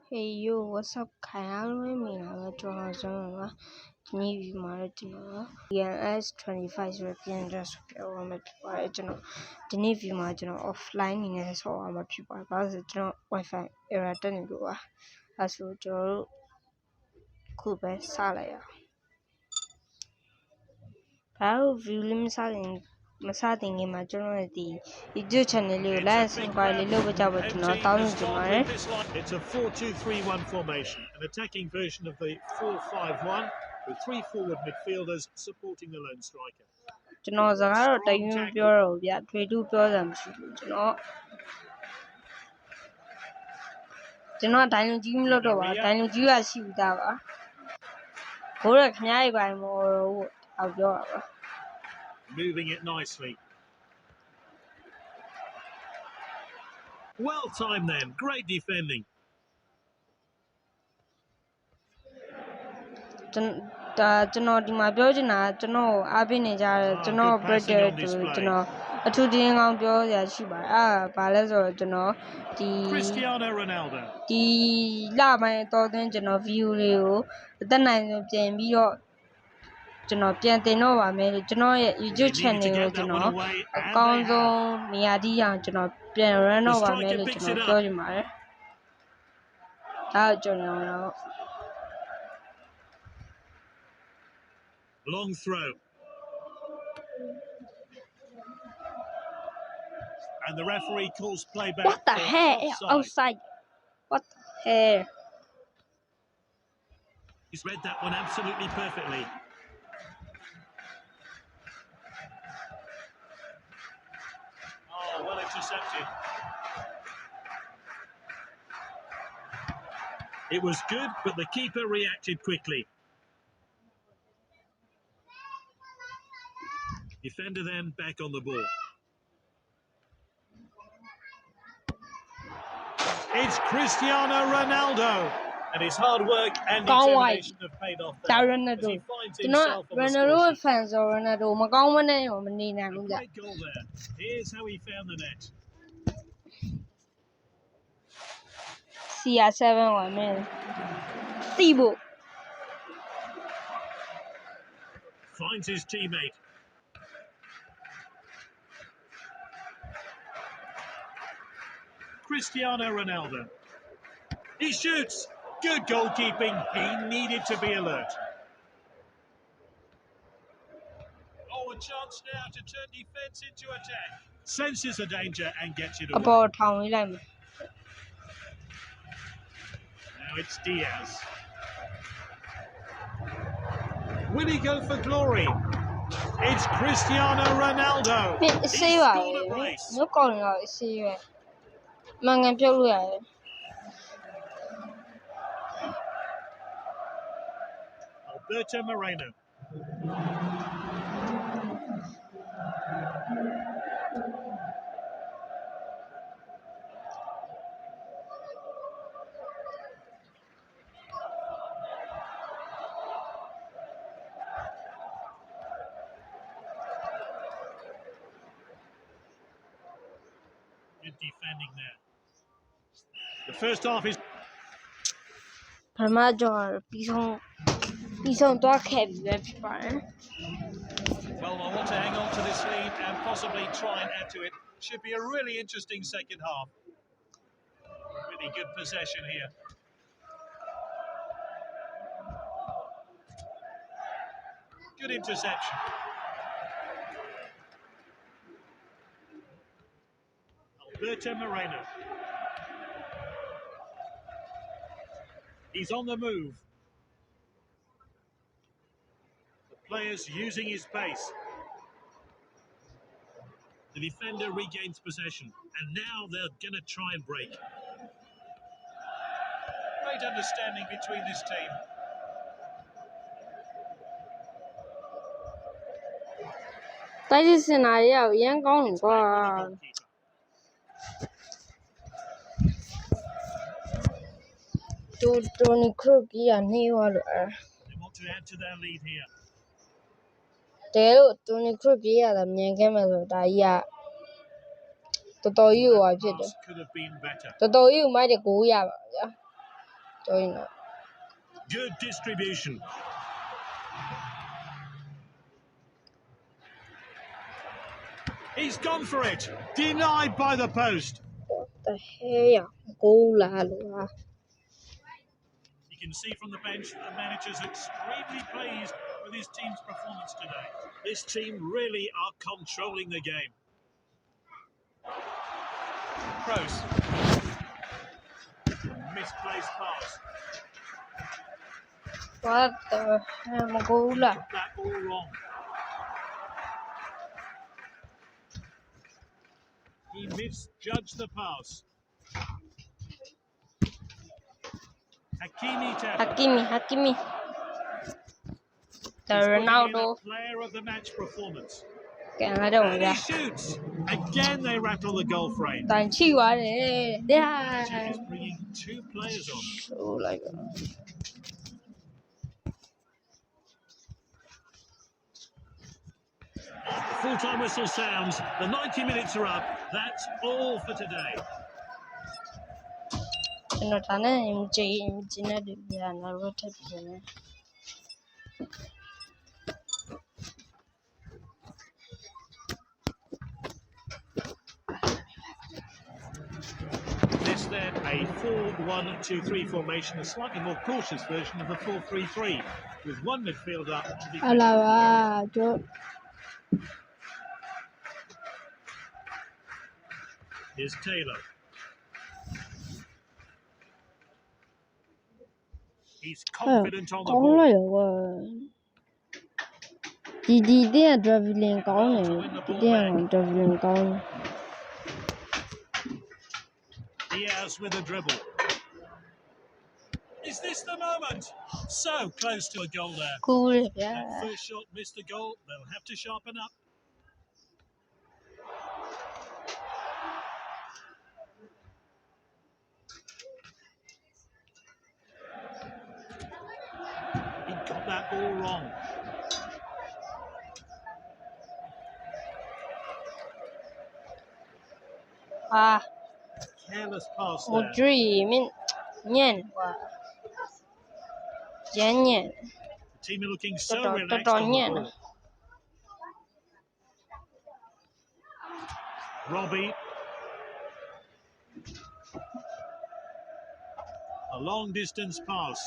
Hey yo, what's up? Kyle, I'm John. Navy Marginal. ENS 25 European just original. The Navy Marginal offline in a so I'm a people about the Wi-Fi era. Then you are as you do. Kuba Salaya. How William Saling. Masading in majority. You do channel you last and quite a little bit about not down tomorrow. It's a 4-2-3-1 formation, an attacking version of the 4-5-1 with 3 forward midfielders supporting the lone striker. ကျွန်တော်စကားတော့တယွန်းပြောတော့ဗျထွေတူပြောစရာမရှိဘူးကျွန်တော်ဒိုင်လူကြီးမလို့တော့ပါဒိုင်လူကြီးကရှိဦးသားပါဘိုးရခင်ဗျားတွေပိုင်းမို့လို့အောက်ပြောတာပါ Moving it nicely. Well timed then, great defending. ကျွန်တော်ဒီမှာပြောချင်တာကျွန်တော်အားပေးနေကြတယ်ကျွန်တော် British ကျွန်တော်အထူးတင်းကောင်းပြောရရှိပါတယ်ဘာလဲဆိုတော့ကျွန်တော်ဒီ Cristiano Ronaldo ဒီလပိုင်းတော်သွင်းကျွန်တော် view လေးကိုအသက်နိုင်ဆုံးပြင်ပြီးတော့ကျွန်တော်ပြန်တင်တော့ပါမယ်ကျွန်တော်ရဲ့ YouTube channel ကိုကျွန်တော်အကောင်းဆုံးနေရာဒီအောင်ကျွန်တော်ပြန် run တော့ပါမယ်လို့ကျွန်တော်ပြောချင်ပါတယ်ဒါကျွန်တော်တော့ long throw and the referee calls play back. What the hell outside what the hell He's read that one absolutely perfectly. Oh, well intercepted. It was good, but the keeper reacted quickly. Defender then back on the ball. It's Cristiano Ronaldo, and his hard work and determination have paid off there, as he finds himself on the score sheet. fans or Ronaldo မကောင်းမနဲ့မနေနိုင်ဘူးဗျ Great goal there. Here's how he found the net. CR7 1 minute စီဖို့ Finds his teammate. Cristiano Ronaldo. He shoots. Good goalkeeping. He needed to be alert. Oh, a chance now to turn defence into attack. Senses the danger and gets it အပေါ် away. ထောင်လေးလိုက်မယ် Now it's Diaz. Will he go for glory? It's Cristiano Ronaldo. အစေးပါလေမြို့ကောင်းနေတော့အစေးပဲမှန်ကန်ပြုတ်လို့ရတယ် Alberto Moreno. Good defending there. The first half is ပထမကြော်ပြီးဆုံးသွားခဲ့ပြီပဲဖြစ်ပါတယ် well, I want to hang on to this lead and possibly try and add to it. Should be a really interesting second half. Really good possession here. Good interception. Alberto Moreno. He's on the move. The players using his pace. The defender regains possession, and now they're going to try and break. Great understanding between this team. This scenario အရင်ကောင်းတယ်ကွာ Tony Kroos ကြီးကနေသွားလို့ They want to add to their lead here. တဲလို့ Tony Kroos ကြီးရတာမြင်ခဲ့မယ်ဆိုဒါကြီးကတော်တော်ကြီးဟိုဖြစ်တယ် Could have been better. တော်တော်ကြီးမိုက်တဲ့ကိုရပါဗျာ တော်ရင် Good distribution. He's gone for it. Denied by the post. တဟဲရကိုလာလို့ဟာ You can see from the bench that the manager's extremely pleased with his team's performance today. This team really are controlling the game. Kroos. Misplaced pass. what the မကိုလာ That all wrong. He misjudged the pass. Hakimi tackle. Hakimi the He's putting in Ronaldo a player of the match performance. ကံလာတော့ And ဗျာ he shoots. Again, they rattle the goal frame. တန်ချီသွားတယ်ဗျာ He's bringing two players on. ဆိုလိုက်ပါ Full-time whistle sounds. The 90 minutes are up. That's all for today. ကျွန်တော်ဒါနဲ့ကြည့်နေတယ်ဗျာနောက်တော့ထပ်ပြန်မယ် This then a 4-1-2-3 formation, a slightly more cautious version of a 4-3-3, with one midfielder to be အလာပါကျွန် Here's Taylor. He's confident on the ကောင်း ball. လိုက်ရောကွာဒီတဲ့ traveling ကောင်းတယ်ဒီတဲ့က traveling ကောင်း Diaz with a dribble. Is this the moment? So close to a goal there. ကူးတယ်ဗျာ That first shot missed the goal. They'll have to sharpen up. He got that ball wrong. Careless pass 我 there. 注意念哇念 The team are looking so relaxed on the ball. Robbie. A long distance pass.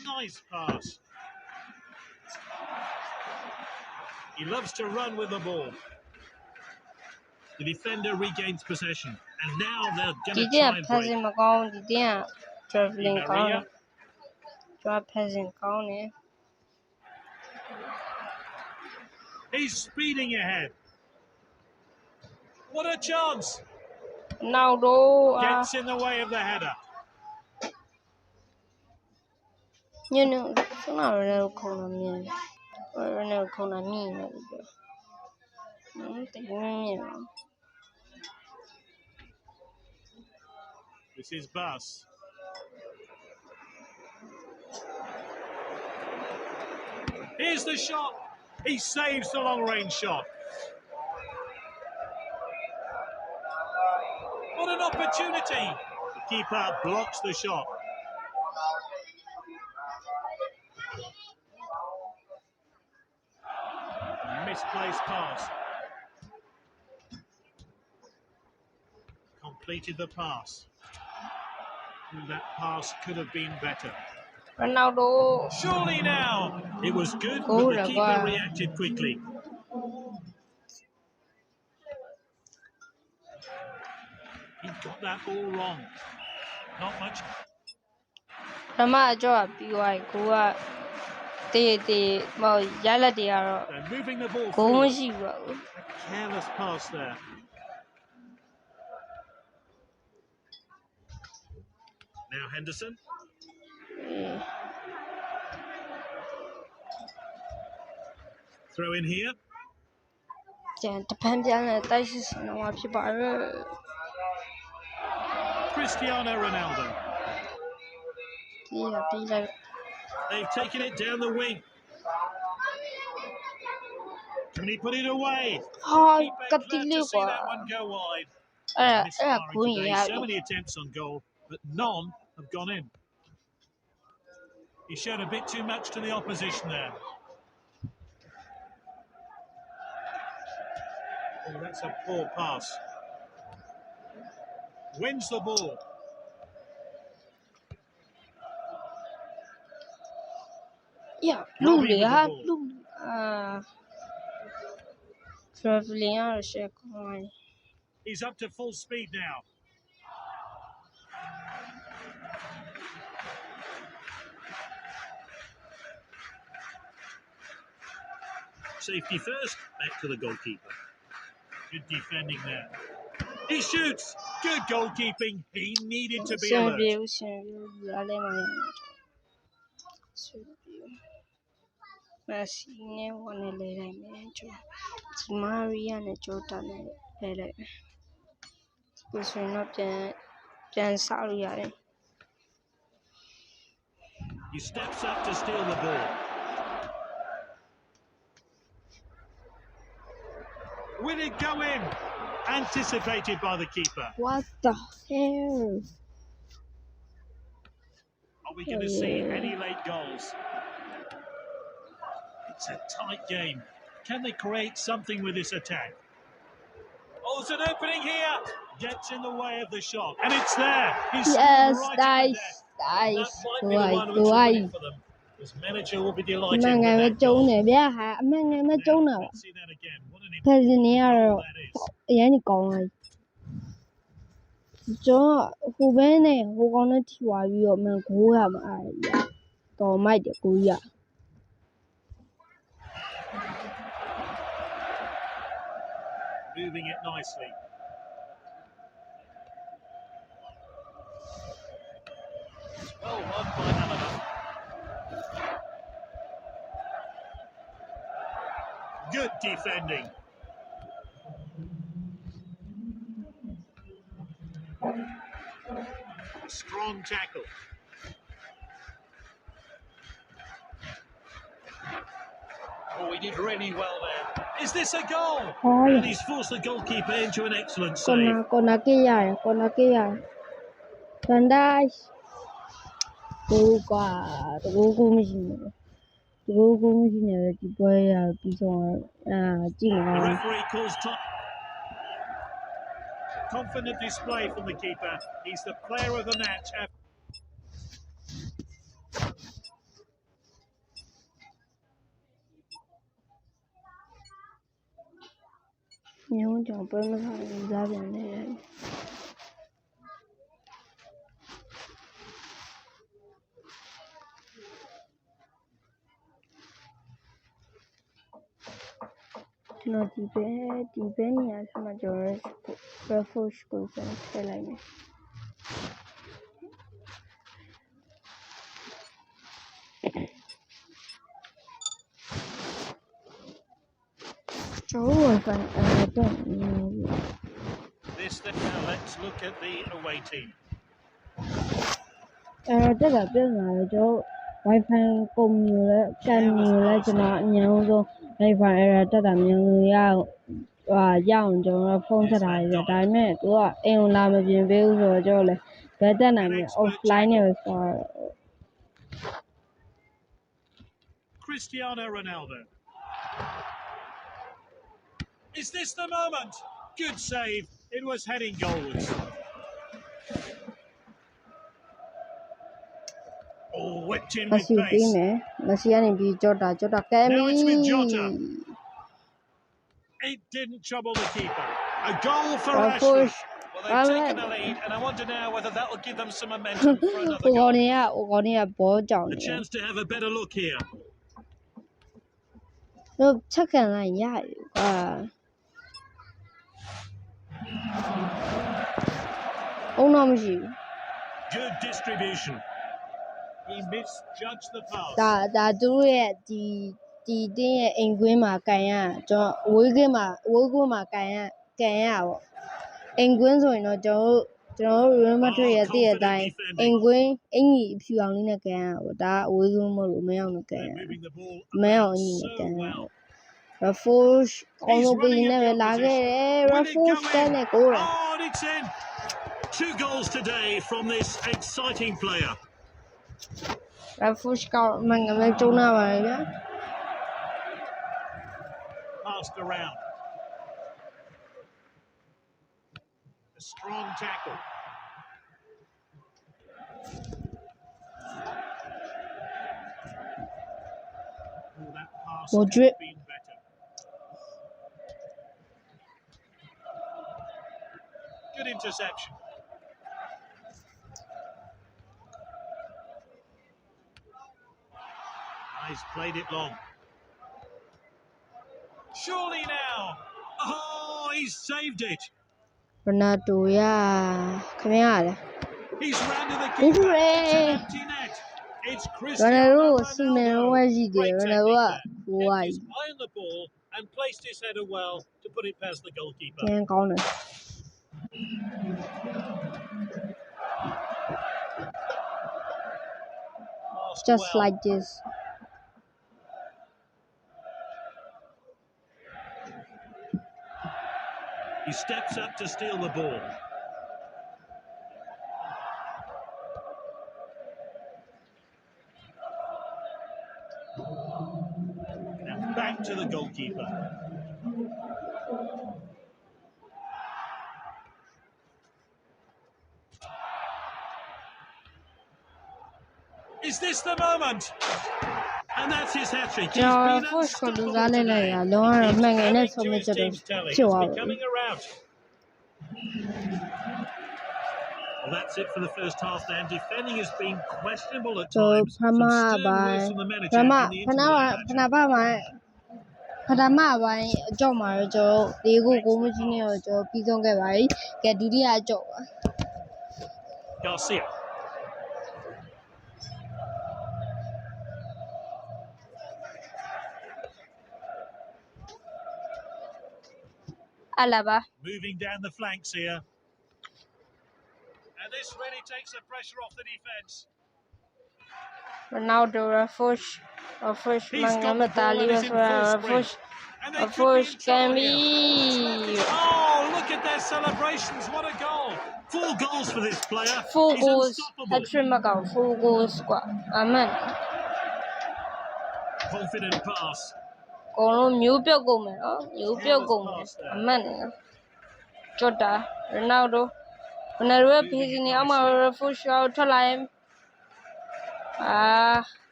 Nice pass. He loves to run with the ball. The defender regains possession. And now they're ဒီ going to တဲ့ try and ဖက်စ break. င်မကောင်းဒီတဲ့ traveling ကောင်း Maria. ကျွတ်ဖက်စင်ကောင်းတယ် He's speeding ahead. What a chance. နောက်တော့ Gets in the way of the header. ညနေခဏလည်းခုံလာမြင်ရနေခုံလာမြင်နေပြီတိတ်မြင် This is Bus. Here's the shot. He saves the long-range shot. What an opportunity. The keeper blocks the shot. Misplaced pass. Completed the pass. That pass could have been better. ရနောက်တော့ Surely now. It was good, Goal, but the keeper wow. reacted quickly. He got that ball wrong. Not much. ပထမအကြောကပြီးသွားပြီကိုကတေးမဟုတ်ရလက်တွေကတော့ They're moving the ball ဂုံး forward. မရှိဘူး A careless pass there. Now Henderson. Throw in here. ကျန်တပန်းပြန်လဲတိုက်စစ်စင်တော့ဖြစ်ပါရဲ့ Cristiano Ronaldo. ဒီကပြီးလိုက် They've taken it down the wing. Can he put it away? ဟာ Keeper ကတိ glad လေး to see ကွာ that one go wide. Misfiring today. So many attempts on goal, but none have gone in. He showed a bit too much to the opposition there. Oh, that's a poor pass. Wins the ball. Yeah, Luli, traveling out of Shekwan. He's up to full speed now. Safety first, back to the goalkeeper. Good defending there. He shoots! Good goalkeeping. He needed to be alert. He steps up to steal the ball. Will it go in? Anticipated by the keeper. What the hell? Are we going to see any late goals? It's a tight game. Can they create something with this attack? Oh, there's an opening here. Gets in the way of the shot. And it's there. He's yes, right nice. That might be the one which will win it for them. His manager will be delighted with that goal. Let's see that again. What an important goal that is. Moving it nicely. Well won by Alaba. Good defending. Strong tackle. Oh, he did really well there. Is this a goal? And he's forced the goalkeeper into an excellent save. The referee calls time. Confident display from the keeper. He's the player of the match. No, depending as majority prefer schools and telling This now, let's look at the away team. Wi-Fi ကုန်nhiềuလဲကန်nhiềuလဲကျွန်တော်အញ្ញမ်းဆုံး Wi-Fi အဲ့ဒါတက်တာမြန်လို့ရအောင်ကျွန်တော်ဖုန်းဆက်ထားရတယ်ဒါပေမဲ့သူကအိမ်ကိုလာမပြင်ပေးဘူးဆိုတော့ကျွန်တော်လည်းဘယ်တက်နိုင်မလဲ offline နဲ့ပဲဆော် Cristiano Ronaldo. Is this the moment? Good save. It was heading goalwards. Oh, whipped in with pace. Now it's with Jota. It didn't trouble the keeper. A goal for Rashford. Well, they've taken the lead, and I wonder now whether that will give them some momentum for another goal. A chance to have a better look here. No, second line, yeah. Good distribution. He misjudged the pass. ဒါသူတို့ရဲ့ဒီတင်းရဲ့အိမ်ကွင်းမှာကန်ရကျွန်တော်ဝေးကွင်းမှာကန်ရပေါ့အိမ်ကွင်းဆိုရင်တော့ကျွန်တော်တို့ Realရဲ့တည့်ရတိုင်းအိမ်ကွင်းအင်ကြီးဖြူအောင်လေးနဲ့ကန်ရပေါ့ဒါအဝေးကွင်းမဟုတ်လို့မရောက်နဲ့ကန်ရမန်းအောင်အင်ကြီးနဲ့ကန်ရ Rafosh ကောင်း He's လို့ပေး running နေ at ပဲ the လာခဲ့တ opposition. ယ် Will it Rafosh go တ in? န်းနဲ့ကိုတယ် Oh, and it's in. 2 goals today from this exciting player. Rafosh ကောင်းမှန်ပဲကျုံးလာပါတယ်ဗျာ Passed around. A strong tackle. Oh, that pass could Modric. have been better. Good interception. He's played it long. Surely now. Oh, he's saved it. Ronaldo ရခင်ဗျားလေ He's rounded the keeper. Hooray. It's an empty net. It's Cristiano Ronaldo ကိုစီမံ Ronaldo. ဝဲရှိတယ် Great Ronaldo technique က there. ကိုဝါ Kept ကြီး his eye on the ball and placed his header well to put it past the goalkeeper. ကျန်ကောင်းတယ် Passed just well. like this He steps up to steal the ball. And back to the goalkeeper. Is this the moment? And that's his hat-trick. He's ကျွန်တော် been Rafosh ကိုလူ unstoppable စားလိုက်လိုက် today. တာလုံးဝ He's မှန်ကန်တဲ့ adding ဆုံး to ဖြတ် his ချက်တွေ team's tally. ဖြစ် It's သွားပါပြီ becoming around. Well, that's it for the first half then. Defending has been questionable at So times. Some Pama stern by words from the manager Pama in the interval match. ဖနာပါပိုင်းအကြောက်မှာတော့ကျွန်တော်၄ခုကိုမရှိနေတော့ကျွန်တော်ပြီးဆုံးခဲ့ပါပြီကဲဒုတိယအကြောက်ပါ Garcia. Alaba Moving down the flanks here. And this really takes the pressure off the defence. Ronaldo Rafosh He's got the ball and is in full sprint. And they could be Rafosh in can trouble be here. Oh, look at their celebrations. What a goal. 4 goals for this player. 4 He's goals unstoppable. hat-trick မကောက် 4 goals กว่าအမှန် Confident pass. အကုန်လုံးမျိုးပြုတ်ကုန်မယ်နော်မျိုးပြုတ်ကုန်မယ်အမှန်ကြွတာ Ronaldo ရဲ့ဖေးစီနေအောင်မှာ Rafosh ကိုထွက်လာရင်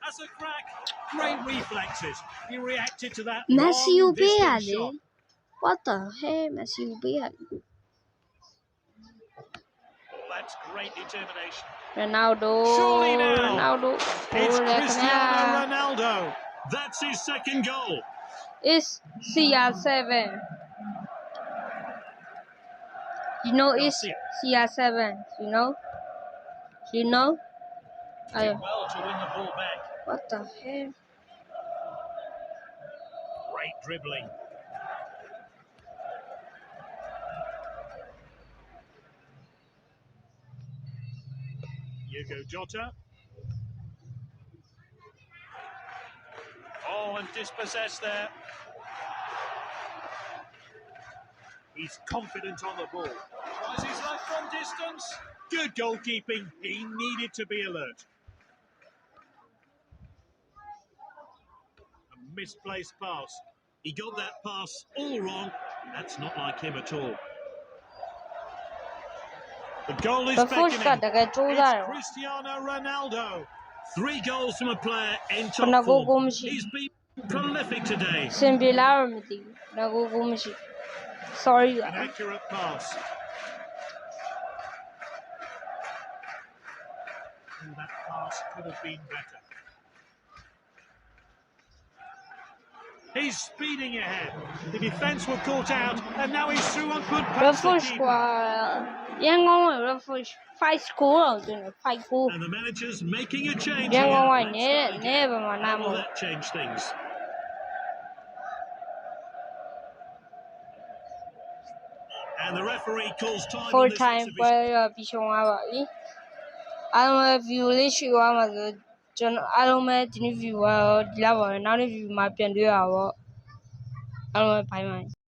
That's a crack. Great reflexes. He reacted to that Messi long ကိုပေးရ distance လေ shot. What the hell Messi ကိုပေးရ That's great determination. Ronaldo Surely now. Ronaldo It's ဟိုလေခင်ဗျာ Cristiano Ronaldo. That's his second goal. It's CR7 You know it's CR7 You know Did well to win the ball back. What the hell Great dribbling. Hugo Jota. Oh, and dispossessed there. He's confident on the ball. Tries his left from distance. Good goalkeeping. He needed to be alert. A misplaced pass. He got that pass all wrong. That's not like him at all. The goal is Rafosh က beckoning. တကယ်ကြိုးစားတယ် It's Cristiano Ronaldo. 3 goals from a player in ခဏ top ကိုကို form. မရှိ He's been prolific today. စင်ပြေလားတော့မသိဘူးခဏကိုမရှိ Sorry An accurate pass. Oh, that pass could have been better. He's speeding ahead. The defence were caught out, and now he's through on good pass. Rafosh กว่าရန်ကုန်က Rafosh 5 score တော့ကျွန်တော်5 goal And the manager's making a change ရန် here. ကုန်က Let's နဲ start နဲ again. ပါမနာ How မ will that change things? And the referee calls time full on this time ပွဲ exhibition. ရပြီးရှုံးသွားပါပြီအားလုံးပဲ view လေးရှိသွားမှာဆိုကျွန်တော်အားလုံးပဲဒီနေ့ view ရောဒီလောက်ပါပဲနောက်နေ့ view မှာပြန်တွေ့ရပါ အားလုံးပဲဘိုင်ဘိုင်